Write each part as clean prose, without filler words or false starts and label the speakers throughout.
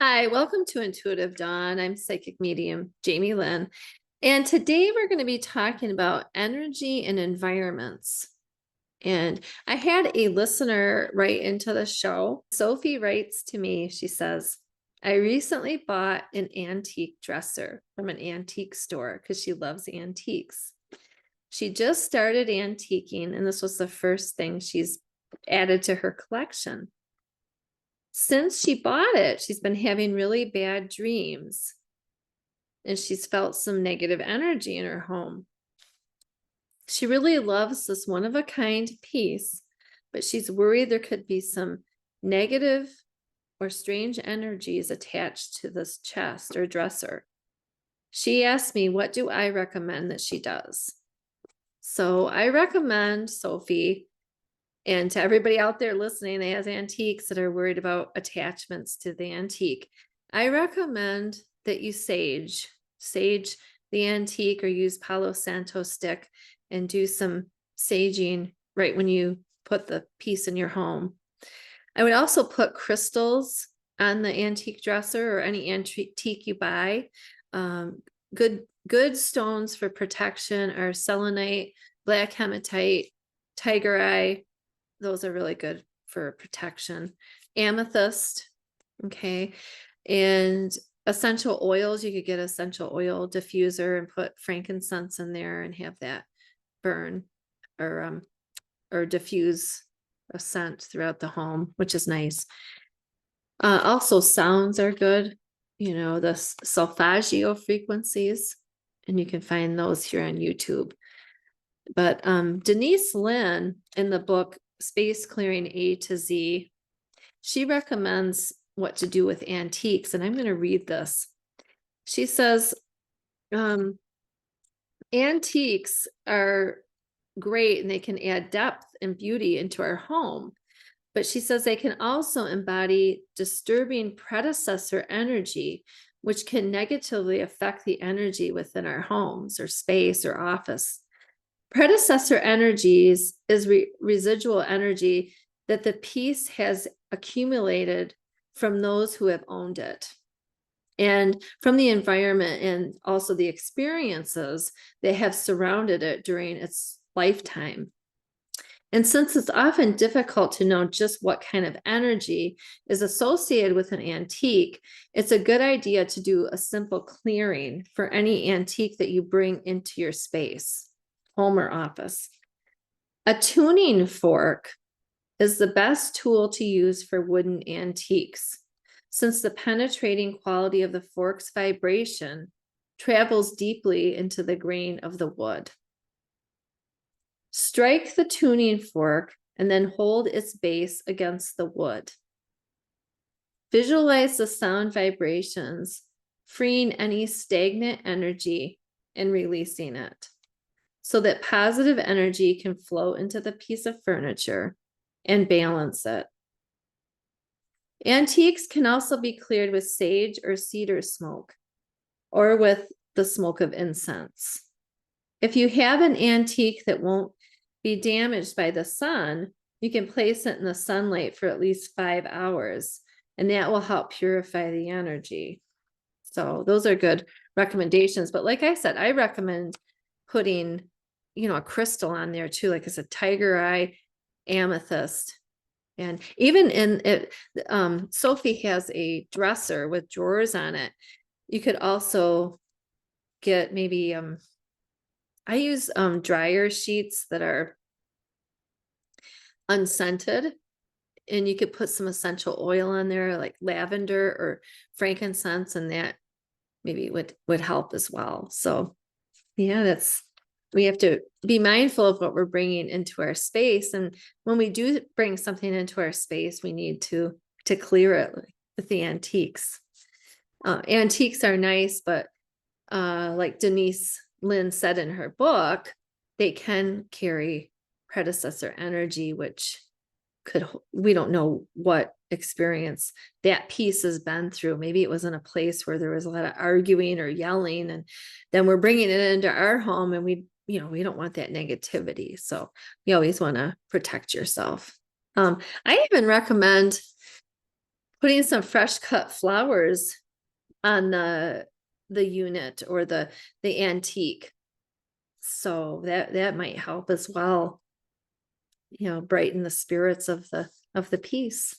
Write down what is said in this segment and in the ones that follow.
Speaker 1: Hi, welcome to Intuitive Dawn. I'm psychic medium Julie Linn, and today we're going to be talking about energy and environments. And I had a listener write into the show. Sophie writes to me, she says, I recently bought an antique dresser from an antique store because she loves antiques. She just started antiquing, and this was the first thing she's added to her collection. Since she bought it, she's been having really bad dreams, and she's felt some negative energy in her home. She really loves this one-of-a-kind piece, but she's worried there could be some negative or strange energies attached to this chest or dresser. She asked me, what do I recommend that she does? So I recommend, Sophie, and to everybody out there listening that has antiques that are worried about attachments to the antique, I recommend that you sage the antique, or use Palo Santo stick and do some saging right when you put the piece in your home. I would also put crystals on the antique dresser or any antique you buy. Good stones for protection are selenite, black hematite, tiger eye. Those are really good for protection. Amethyst, okay. And essential oils, you could get essential oil diffuser and put frankincense in there and have that burn or diffuse a scent throughout the home, which is nice. Also sounds are good, the solfeggio frequencies, and you can find those here on YouTube. But Denise Linn, in the book Spaceclearing A to Z, she recommends what to do with antiques, and I'm going to read this. She says, antiques are great and they can add depth and beauty into our home, but she says they can also embody disturbing predecessor energy, which can negatively affect the energy within our homes or space or office. Predecessor energies is residual energy that the piece has accumulated from those who have owned it, and from the environment, and also the experiences that have surrounded it during its lifetime. And since it's often difficult to know just what kind of energy is associated with an antique, it's a good idea to do a simple clearing for any antique that you bring into your space, home or office. A tuning fork is the best tool to use for wooden antiques, since the penetrating quality of the fork's vibration travels deeply into the grain of the wood. Strike the tuning fork and then hold its base against the wood. Visualize the sound vibrations, freeing any stagnant energy and releasing it, so that positive energy can flow into the piece of furniture and balance it. Antiques can also be cleared with sage or cedar smoke, or with the smoke of incense. If you have an antique that won't be damaged by the sun, you can place it in the sunlight for at least 5 hours, and that will help purify the energy. So those are good recommendations. But like I said, I recommend putting, a crystal on there too, like I said, tiger eye, amethyst. And even in it, Sophie has a dresser with drawers on it. You could also get maybe, I use dryer sheets that are unscented, and you could put some essential oil on there, like lavender or frankincense, and that maybe would help as well. So yeah, we have to be mindful of what we're bringing into our space. And when we do bring something into our space, we need to clear it with the antiques. Antiques are nice, but like Denise Linn said in her book, they can carry predecessor energy, which we don't know what experience that piece has been through. Maybe it was in a place where there was a lot of arguing or yelling, and then we're bringing it into our home, and we don't want that negativity. So you always want to protect yourself. I even recommend putting some fresh cut flowers on the unit or the antique. So that might help as well, brighten the spirits of the piece.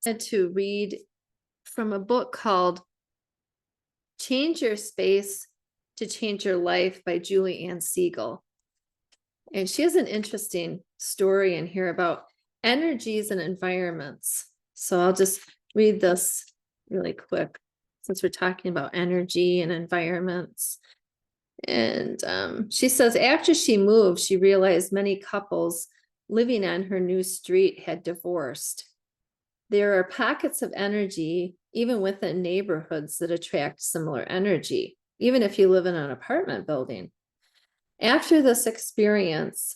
Speaker 1: I had to read from a book called Change Your Space to Change Your Life by Julie Ann Segal. And she has an interesting story in here about energies and environments. So I'll just read this really quick since we're talking about energy and environments. And she says, after she moved, she realized many couples living on her new street had divorced. There are pockets of energy, even within neighborhoods, that attract similar energy, even if you live in an apartment building. After this experience,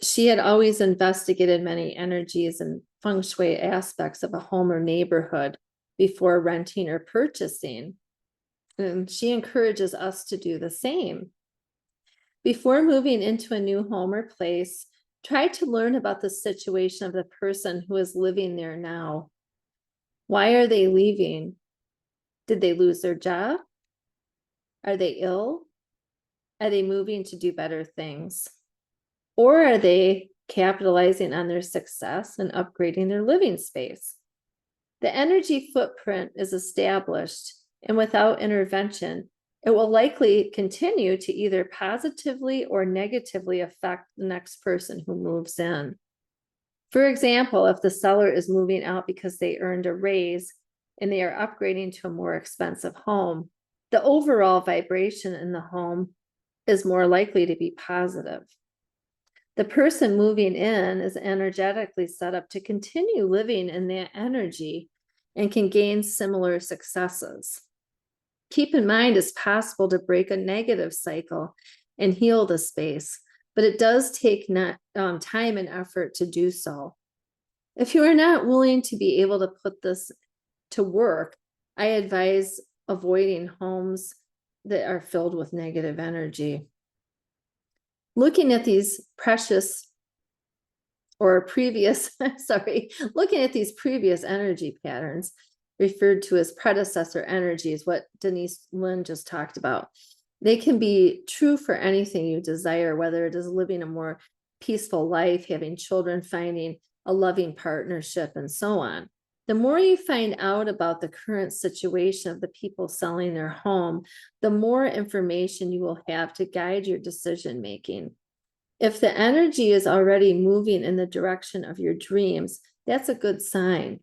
Speaker 1: she had always investigated many energies and feng shui aspects of a home or neighborhood before renting or purchasing. And she encourages us to do the same. Before moving into a new home or place, try to learn about the situation of the person who is living there now. Why are they leaving? Did they lose their job? Are they ill? Are they moving to do better things? Or are they capitalizing on their success and upgrading their living space? The energy footprint is established, and without intervention, it will likely continue to either positively or negatively affect the next person who moves in. For example, if the seller is moving out because they earned a raise and they are upgrading to a more expensive home, the overall vibration in the home is more likely to be positive. The person moving in is energetically set up to continue living in that energy and can gain similar successes. Keep in mind, it's possible to break a negative cycle and heal the space, but it does take time and effort to do so. If you are not willing to be able to put this to work, I advise avoiding homes that are filled with negative energy. Looking at these previous energy patterns, referred to as predecessor energies, what Denise Linn just talked about. They can be true for anything you desire, whether it is living a more peaceful life, having children, finding a loving partnership, and so on. The more you find out about the current situation of the people selling their home, the more information you will have to guide your decision making. If the energy is already moving in the direction of your dreams, that's a good sign.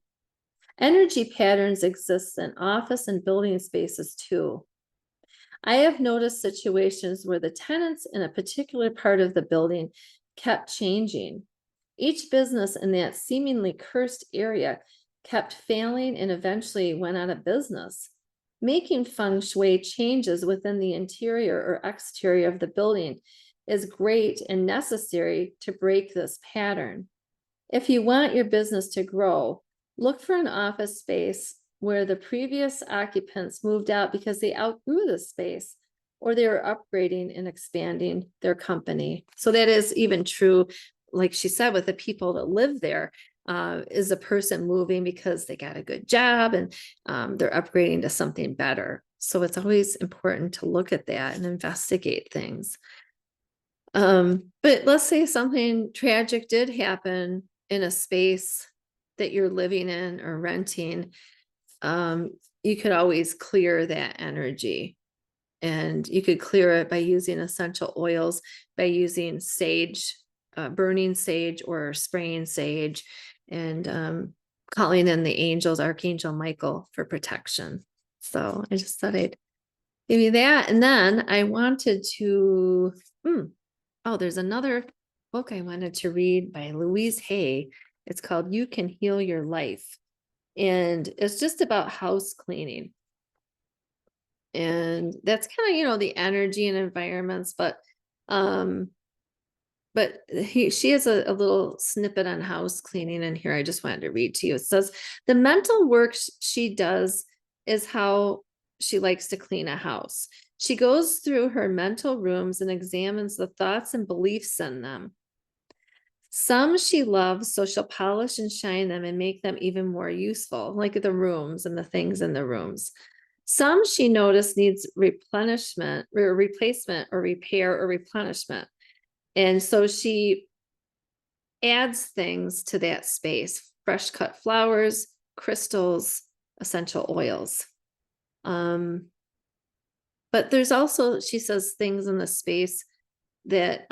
Speaker 1: Energy patterns exist in office and building spaces too. I have noticed situations where the tenants in a particular part of the building kept changing. Each business in that seemingly cursed area kept failing and eventually went out of business. Making feng shui changes within the interior or exterior of the building is great and necessary to break this pattern. If you want your business to grow, look for an office space where the previous occupants moved out because they outgrew the space or they were upgrading and expanding their company. So that is even true, like she said, with the people that live there. Is a person moving because they got a good job and they're upgrading to something better. So it's always important to look at that and investigate things. But let's say something tragic did happen in a space that you're living in or renting. You could always clear that energy, and you could clear it by using essential oils, by using sage, burning sage or spraying sage, and calling in the angels, Archangel Michael, for protection. So I just thought I'd give you that. And then I wanted to, there's another book I wanted to read by Louise Hay. It's called You Can Heal Your Life. And it's just about house cleaning. And that's kind of, the energy and environments, but she has a little snippet on house cleaning in here. I just wanted to read to you. It says, the mental work she does is how she likes to clean a house. She goes through her mental rooms and examines the thoughts and beliefs in them. Some she loves, so she'll polish and shine them and make them even more useful, like the rooms and the things in the rooms. Some she noticed needs replenishment or replacement or repair or replenishment. And so she adds things to that space, fresh cut flowers, crystals, essential oils. But there's also, she says, things in the space that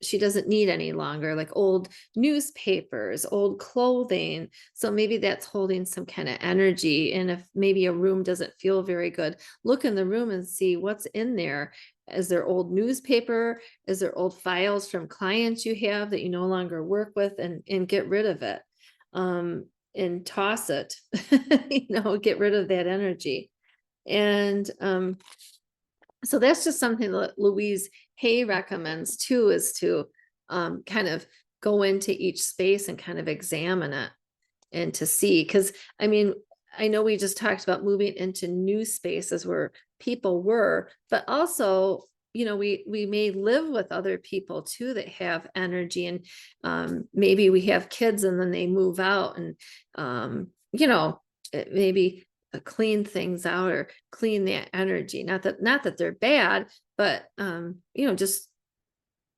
Speaker 1: she doesn't need any longer, like old newspapers, old clothing. So maybe that's holding some kind of energy. And if maybe a room doesn't feel very good, look in the room and see what's in there. Is there old newspaper? Is there old files from clients you have that you no longer work with, and get rid of it, and toss it, get rid of that energy. And so that's just something that Louise Hay recommends too, is to kind of go into each space and kind of examine it and to see. Because I mean, I know we just talked about moving into new spaces where people were, but also, we may live with other people too that have energy, and maybe we have kids and then they move out, and maybe clean things out or clean that energy. Not that they're bad, but just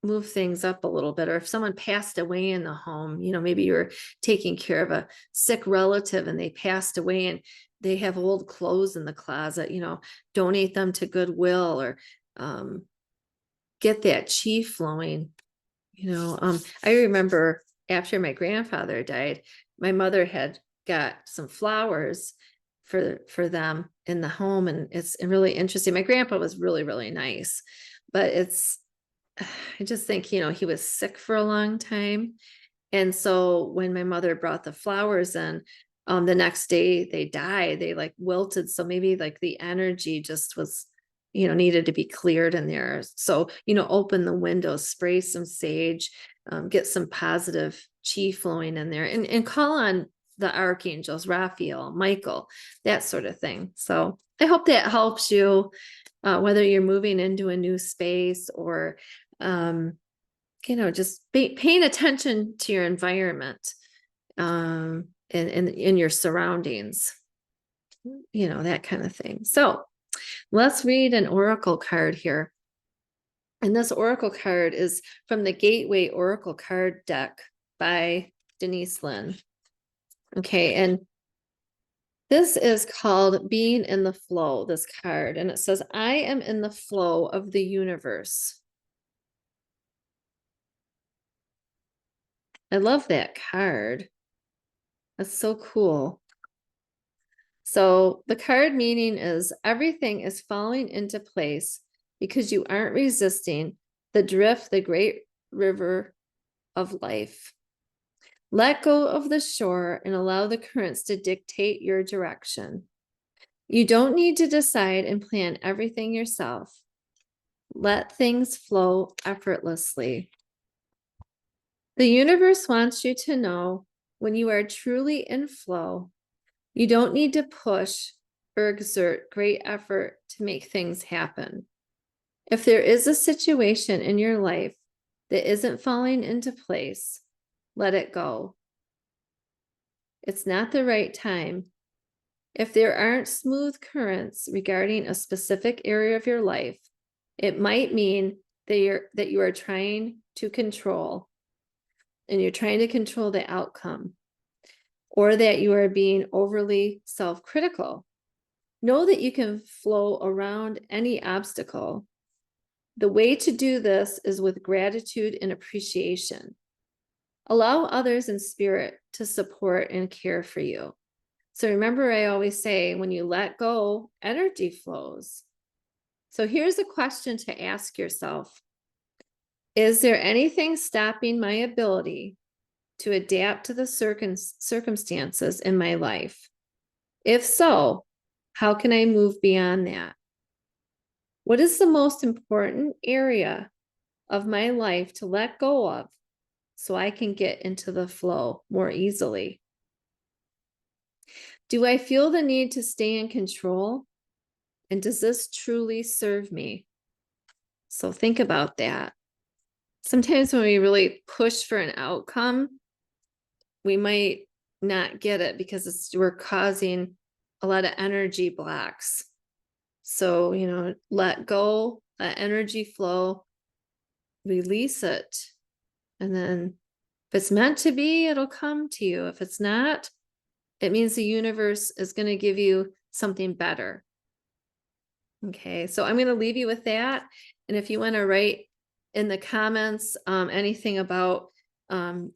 Speaker 1: move things up a little bit. Or if someone passed away in the home, maybe you're taking care of a sick relative and they passed away and they have old clothes in the closet, donate them to Goodwill, or get that chi flowing. I remember after my grandfather died, my mother had got some flowers for them in the home, and it's really interesting. My grandpa was really, really nice, but I just think, he was sick for a long time. And so when my mother brought the flowers in, the next day they died, they like wilted. So maybe like the energy just was, needed to be cleared in there. So, open the windows, spray some sage, get some positive chi flowing in there, and call on the archangels, Raphael, Michael, that sort of thing. So I hope that helps you, whether you're moving into a new space or, just paying attention to your environment, and in your surroundings, that kind of thing. So let's read an oracle card here. And this oracle card is from the Gateway Oracle Card Deck by Denise Linn. Okay, and this is called Being in the Flow, this card. And it says, I am in the flow of the universe. I love that card. That's so cool. So the card meaning is everything is falling into place because you aren't resisting the drift, the great river of life. Let go of the shore and allow the currents to dictate your direction. You don't need to decide and plan everything yourself. Let things flow effortlessly. The universe wants you to know when you are truly in flow, you don't need to push or exert great effort to make things happen. If there is a situation in your life that isn't falling into place, let it go. It's not the right time. If there aren't smooth currents regarding a specific area of your life, it might mean that you are trying to control, and you're trying to control the outcome, or that you are being overly self-critical. Know that you can flow around any obstacle. The way to do this is with gratitude and appreciation. Allow others in spirit to support and care for you. So remember, I always say, when you let go, energy flows. So here's a question to ask yourself. Is there anything stopping my ability to adapt to the circumstances in my life? If so, how can I move beyond that? What is the most important area of my life to let go of so I can get into the flow more easily? Do I feel the need to stay in control? And does this truly serve me? So think about that. sometimes when we really push for an outcome, we might not get it because we're causing a lot of energy blocks. So, let go, let energy flow, release it. And then if it's meant to be, it'll come to you. If it's not, it means the universe is going to give you something better. Okay, so I'm going to leave you with that. And if you want to write in the comments anything about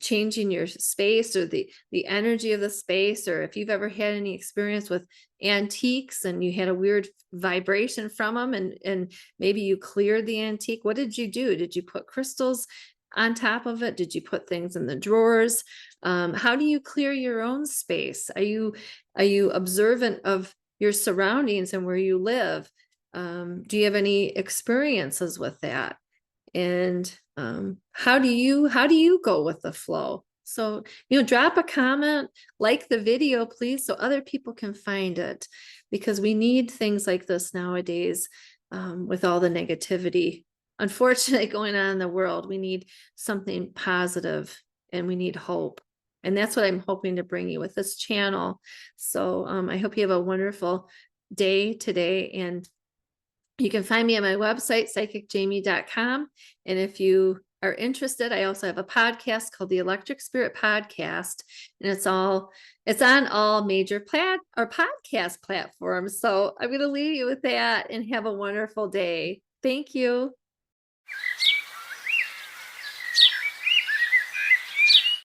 Speaker 1: changing your space or the energy of the space, or if you've ever had any experience with antiques and you had a weird vibration from them, and maybe you cleared the antique, what did you do? Did you put crystals on top of it? Did you put things in the drawers? How do you clear your own space? Are you observant of your surroundings and where you live? Do you have any experiences with that? And how do you go with the flow? So, drop a comment, like the video, please, so other people can find it, because we need things like this nowadays, with all the negativity, unfortunately, going on in the world. We need something positive and we need hope. And that's what I'm hoping to bring you with this channel. So I hope you have a wonderful day today, and you can find me on my website, psychicjamie.com. And if you are interested, I also have a podcast called the Electric Spirit Podcast. And it's on all major podcast platforms. So I'm going to leave you with that and have a wonderful day. Thank you.